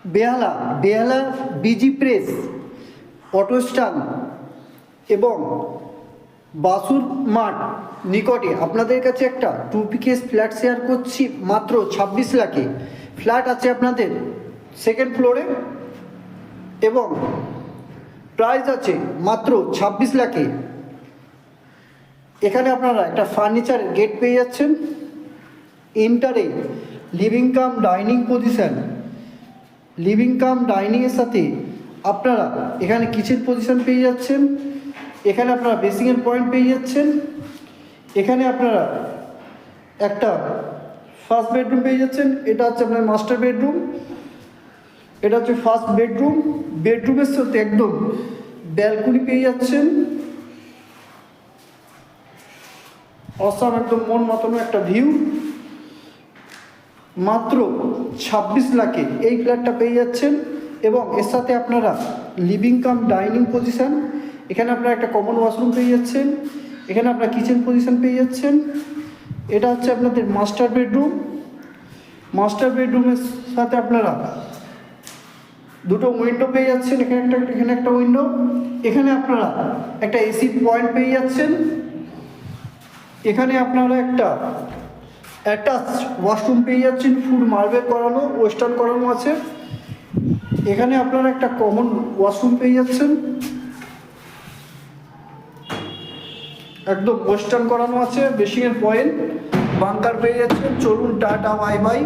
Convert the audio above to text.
বেহালা বেহালা busy press, auto stand এবং বাসুর মাঠ নিকটে আপনাদের কাছে একটা 2 BHK ফ্ল্যাট শেয়ার করছি মাত্র 26 লাখে। ফ্ল্যাট আছে আপনাদের সেকেন্ড ফ্লোরে এবং প্রাইস আছে মাত্র 26 লাখে। এখানে আপনারা একটা ফার্নিচার গেট পেয়ে যাচ্ছেন, এন্টারে living cum dining position, living cum ডাইনিংয়ের সাথে আপনারা এখানে কিচেন পজিশন পেয়ে যাচ্ছেন। এখানে আপনারা বেসিংয়ের পয়েন্ট পেয়ে যাচ্ছেন। এখানে আপনারা একটা ফার্স্ট বেডরুম পেয়ে যাচ্ছেন, এটা হচ্ছে আপনার মাস্টার বেডরুম, এটা হচ্ছে ফার্স্ট বেডরুম। বেডরুমের সাথে একদম ব্যালকনি পেয়ে যাচ্ছেন। অসাম একদম মন মাতানো একটা ভিউ। মাত্র 26 লাখে এই ফ্ল্যাটটা পেয়ে যাচ্ছেন এবং এর সাথে আপনারা লিভিং কাম ডাইনিং পজিশন, এখানে আপনারা একটা কমন ওয়াশরুম পেয়ে যাচ্ছেন, এখানে আপনারা কিচেন পজিশন পেয়ে যাচ্ছেন। এটা হচ্ছে আপনাদের মাস্টার বেডরুম। মাস্টার বেডরুমের সাথে আপনারা দুটো উইন্ডো পেয়ে যাচ্ছেন, এখানে একটা উইন্ডো। এখানে আপনারা একটা এসি পয়েন্ট পেয়ে যাচ্ছেন। এখানে আপনারা একটা অ্যাটাচ ওয়াশরুম পেয়ে যাচ্ছেন, ফুল মার্বেল করানো, ওয়েস্টার্ন করানো আছে। এখানে আপনারা একটা কমন ওয়াশরুম পেয়ে যাচ্ছেন, একদম ওয়েস্টার্ন করানো আছে, বেসিংয়ের পয়েন্ট, বাঙ্কার পেয়ে যাচ্ছেন। চলুন টাটা বাই বাই।